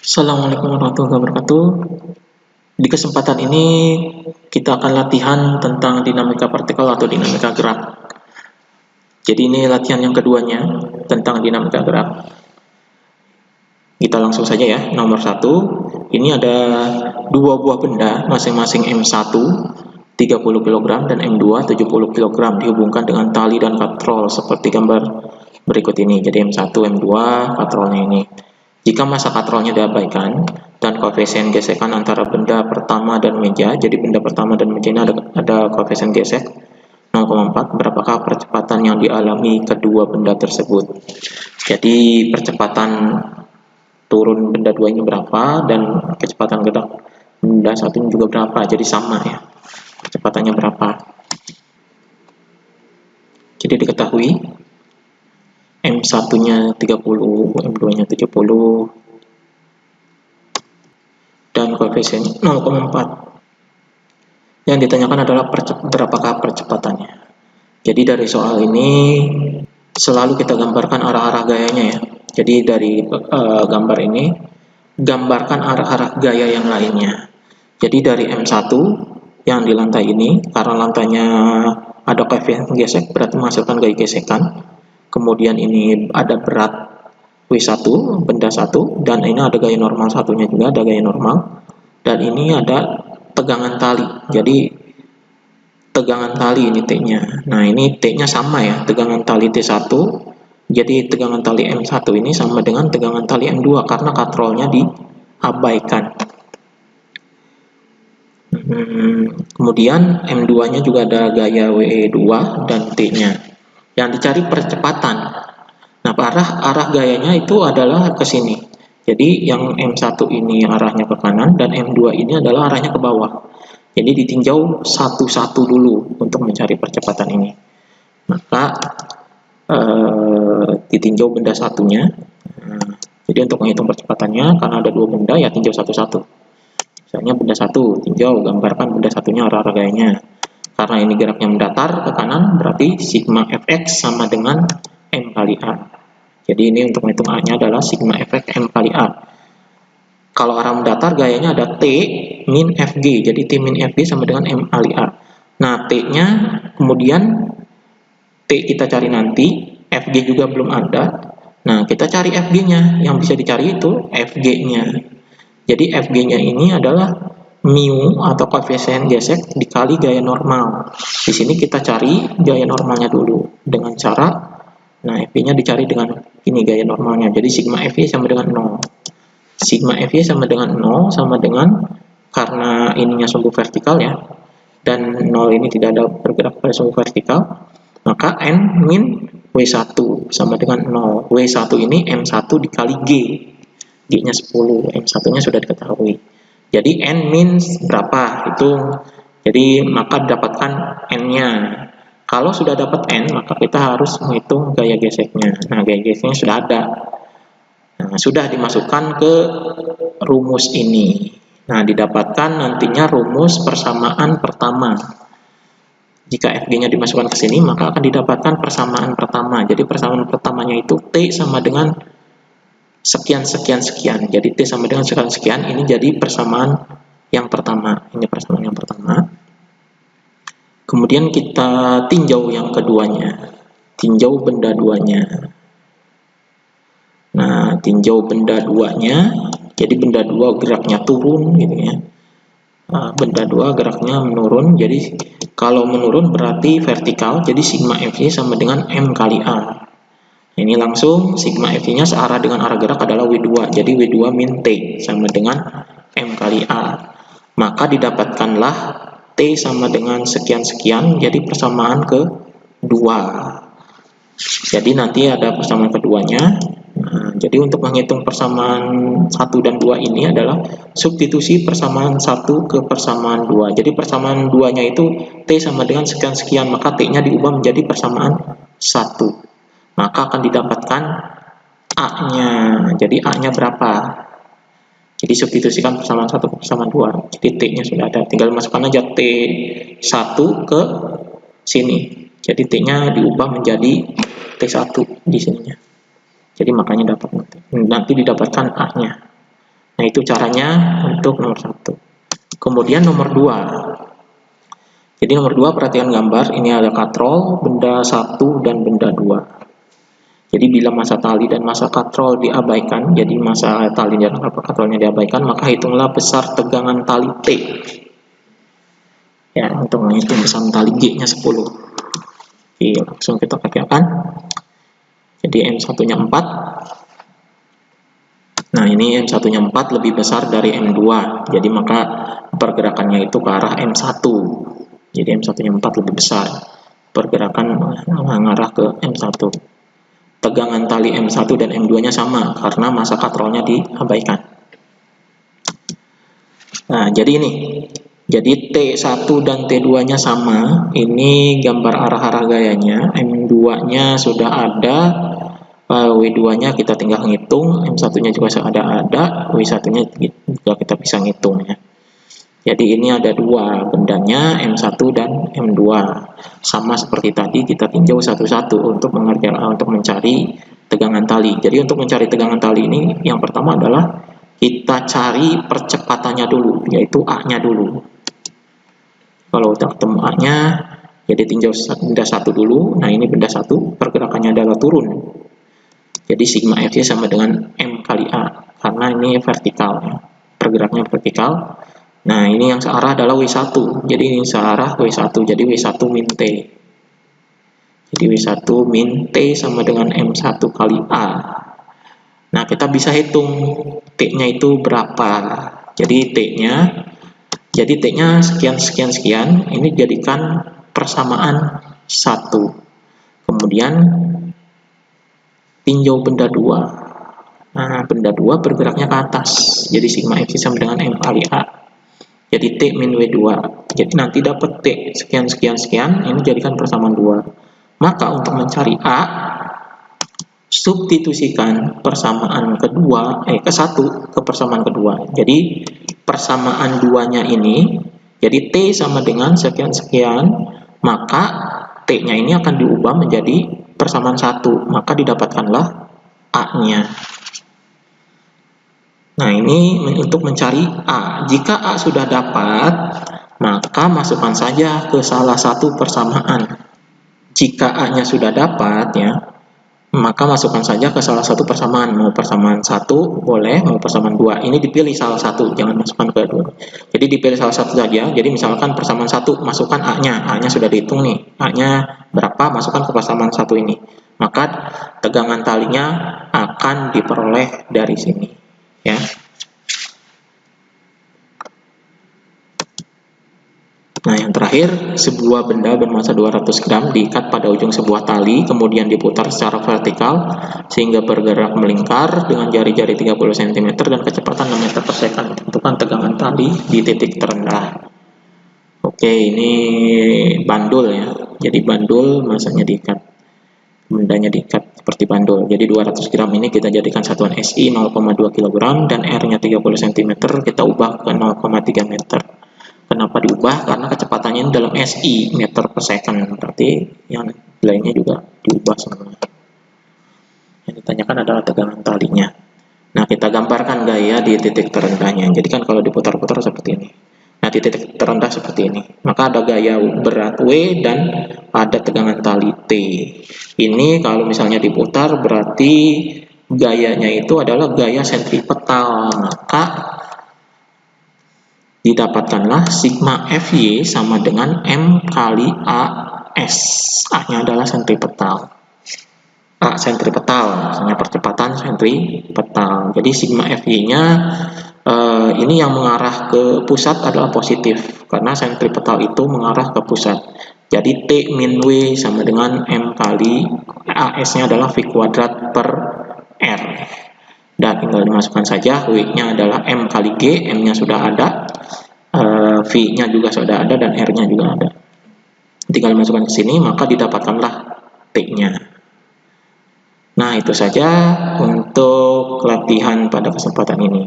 Assalamualaikum warahmatullahi wabarakatuh. Di kesempatan ini kita akan latihan tentang dinamika partikel atau dinamika gerak. Jadi ini latihan yang keduanya tentang dinamika gerak. Kita langsung saja ya. Nomor 1, ini ada dua buah benda masing-masing M1 30 kg dan M2 70 kg dihubungkan dengan tali dan katrol seperti gambar berikut ini. Jadi M1, M2, katrolnya ini. Jika massa katrolnya diabaikan dan koefisien gesekan antara benda pertama dan meja, jadi benda pertama dan meja ini ada koefisien gesek 0,4, berapakah percepatan yang dialami kedua benda tersebut? Jadi percepatan turun benda 2 ini berapa dan kecepatan gerak benda 1 ini juga berapa, jadi sama ya, kecepatannya berapa. Jadi diketahui M1 nya 30, M2 nya 70 dan koefisien 0,4. Yang ditanyakan adalah berapakah percepatannya. Jadi dari soal ini selalu kita gambarkan arah-arah gayanya ya. Jadi dari gambar ini gambarkan arah-arah gaya yang lainnya. Jadi dari M1 yang di lantai ini, karena lantainya ada koefisien gesek berarti menghasilkan gaya gesekan. Kemudian ini ada berat W1, benda 1, dan ini ada gaya normal satunya juga, ada gaya normal. Dan ini ada tegangan tali. Jadi tegangan tali ini T-nya. Nah, ini T-nya sama ya, tegangan tali T1. Jadi tegangan tali M1 ini sama dengan tegangan tali M2 karena katrolnya diabaikan. Kemudian M2-nya juga ada gaya WE2 dan T-nya. Yang dicari percepatan. Nah, arah gayanya itu adalah ke sini. Jadi yang M1 ini arahnya ke kanan dan M2 ini adalah arahnya ke bawah. Jadi ditinjau satu-satu dulu untuk mencari percepatan ini. Maka ditinjau benda satunya. Jadi untuk menghitung percepatannya, karena ada dua benda ya tinjau satu-satu. Misalnya benda 1, tinjau, gambarkan benda satunya arah gayanya. Karena ini geraknya mendatar ke kanan, berarti sigma fx sama dengan m kali a. Jadi ini untuk menghitung a-nya adalah sigma fx m kali a. Kalau arah mendatar gayanya ada t min fg, jadi t min fg sama dengan m kali a. Nah, t-nya kemudian t kita cari nanti, fg juga belum ada. Nah, kita cari fg-nya, yang bisa dicari itu fg-nya. Jadi fg-nya ini adalah mu atau koefisien gesek dikali gaya normal. Di sini kita cari gaya normalnya dulu dengan cara, nah Fv-nya dicari dengan ini gaya normalnya. Jadi sigma Fv sama dengan 0. Sigma Fv sama dengan 0 sama dengan, karena ininya sumbu vertikal ya, dan 0 ini tidak ada bergerak pada sumbu vertikal, maka N min W1 sama dengan 0. W1 ini M1 dikali G. G-nya 10, M1-nya sudah diketahui. Jadi N min berapa? Hitung. Jadi maka dapatkan N-nya. Kalau sudah dapat N, maka kita harus menghitung gaya geseknya. Nah, gaya geseknya sudah ada. Nah, sudah dimasukkan ke rumus ini. Nah, didapatkan nantinya rumus persamaan pertama. Jika Fg-nya dimasukkan ke sini, maka akan didapatkan persamaan pertama. Jadi persamaan pertamanya itu T sama dengan sekian sekian sekian. Jadi T sama dengan sekian sekian, ini jadi persamaan yang pertama. Ini persamaan yang pertama. Kemudian kita tinjau yang keduanya. Tinjau benda duanya. Nah, tinjau benda duanya. Jadi benda dua geraknya turun gitu ya. Benda 2 geraknya menurun. Jadi kalau menurun berarti vertikal. Jadi sigma Fy sama dengan M kali A. Ini langsung sigma Fy-nya searah dengan arah gerak adalah W2. Jadi W2 min T sama dengan M kali A. Maka didapatkanlah T sama dengan sekian-sekian, jadi persamaan kedua. Jadi nanti ada persamaan keduanya. Nah, jadi untuk menghitung persamaan 1 dan 2 ini adalah substitusi persamaan 1 ke persamaan 2. Jadi persamaan 2-nya itu T sama dengan sekian-sekian, maka T-nya diubah menjadi persamaan 1. Maka akan didapatkan A-nya. Jadi A-nya berapa? Jadi substitusikan persamaan 1 ke persamaan 2. Jadi T-nya sudah ada. Tinggal masukkan aja T1 ke sini. Jadi T-nya diubah menjadi T1 di sininya. Jadi makanya dapat nanti didapatkan A-nya. Nah, itu caranya untuk nomor 1. Kemudian nomor 2. Jadi nomor 2, perhatikan gambar, ini ada katrol, benda 1 dan benda 2. Jadi bila masa tali dan masa katrol diabaikan, jadi masa tali dan katrolnya diabaikan, maka hitunglah besar tegangan tali T. Ya, untuk menghitung besar tali G-nya 10. Oke, langsung kita kerjakan. Jadi M1-nya 4. Nah, ini M1-nya 4 lebih besar dari M2. Jadi maka pergerakannya itu ke arah M1. Jadi M1-nya 4 lebih besar. Pergerakan mengarah ke M1. Tegangan tali M1 dan M2-nya sama karena masa katrolnya diabaikan. Nah, jadi ini. Jadi T1 dan T2-nya sama. Ini gambar arah-arah gayanya. M2-nya sudah ada. W2-nya kita tinggal ngitung. M1-nya juga sudah ada. W1-nya juga kita bisa ngitung ya. Jadi ini ada dua bendanya, M1 dan M2. Sama seperti tadi, kita tinjau satu-satu untuk mencari tegangan tali. Jadi untuk mencari tegangan tali ini, yang pertama adalah kita cari percepatannya dulu, yaitu A-nya dulu. Kalau udah ketemu A-nya, jadi tinjau benda 1 dulu. Nah, ini benda 1, pergerakannya adalah turun. Jadi sigma Fy sama dengan M kali A, karena ini vertikal ya. Pergeraknya vertikal. Nah, ini yang searah adalah W1. Jadi ini searah W1. Jadi W1 min T. Jadi W1 min T sama dengan M1 kali A. Nah, kita bisa hitung T-nya itu berapa. Jadi T-nya sekian. Ini jadikan persamaan 1. Kemudian tinjau benda 2. Nah, benda 2 bergeraknya ke atas. Jadi sigma Fy sama dengan M kali A. Jadi T min W2. Jadi nanti dapat T sekian, ini jadikan persamaan 2. Maka untuk mencari A, substitusikan persamaan kedua, ke 1 ke persamaan kedua. Jadi persamaan 2-nya ini, jadi T sama dengan sekian, maka T-nya ini akan diubah menjadi persamaan 1. Maka didapatkanlah A-nya. Nah, ini untuk mencari A. Jika A sudah dapat, maka masukkan saja ke salah satu persamaan. Jika A-nya sudah dapat, ya, maka masukkan saja ke salah satu persamaan. Mau persamaan 1 boleh, mau persamaan 2. Ini dipilih salah satu, jangan masukkan ke dua. Jadi dipilih salah satu saja. Jadi misalkan persamaan 1, masukkan A-nya. A-nya sudah dihitung nih. A-nya berapa, masukkan ke persamaan 1 ini. Maka tegangan talinya akan diperoleh dari sini. Ya. Nah, yang terakhir, sebuah benda bermassa 200 gram diikat pada ujung sebuah tali, kemudian diputar secara vertikal sehingga bergerak melingkar dengan jari-jari 30 cm dan kecepatan 6 meter per second. Tentukan tegangan tali di titik terendah. Oke, ini bandul ya. Jadi bandul massanya diikat. Bendanya diikat seperti bandul. Jadi 200 gram ini kita jadikan satuan SI 0,2 kg dan R-nya 30 cm, kita ubah ke 0,3 meter. Kenapa diubah? Karena kecepatannya ini dalam SI, meter per second. Berarti yang lainnya juga diubah semua. Yang ditanyakan adalah tegangan talinya. Nah, kita gambarkan gaya di titik terendahnya. Jadi kan kalau diputar-putar seperti ini. Nah, di titik terendah seperti ini. Maka ada gaya berat W dan ada tegangan tali T. Ini kalau misalnya diputar berarti gayanya itu adalah gaya sentripetal. Maka didapatkanlah sigma Fy sama dengan M kali AS. A-nya adalah sentripetal. A sentripetal, misalnya percepatan sentripetal. Jadi sigma Fy-nya ini yang mengarah ke pusat adalah positif karena sentripetal itu mengarah ke pusat. Jadi T min W sama dengan M kali AS-nya adalah V kuadrat per R. Dan tinggal dimasukkan saja, W-nya adalah M kali G, M-nya sudah ada, V-nya juga sudah ada, dan R-nya juga ada. Tinggal dimasukkan ke sini, maka didapatkanlah T-nya. Nah, itu saja untuk latihan pada kesempatan ini.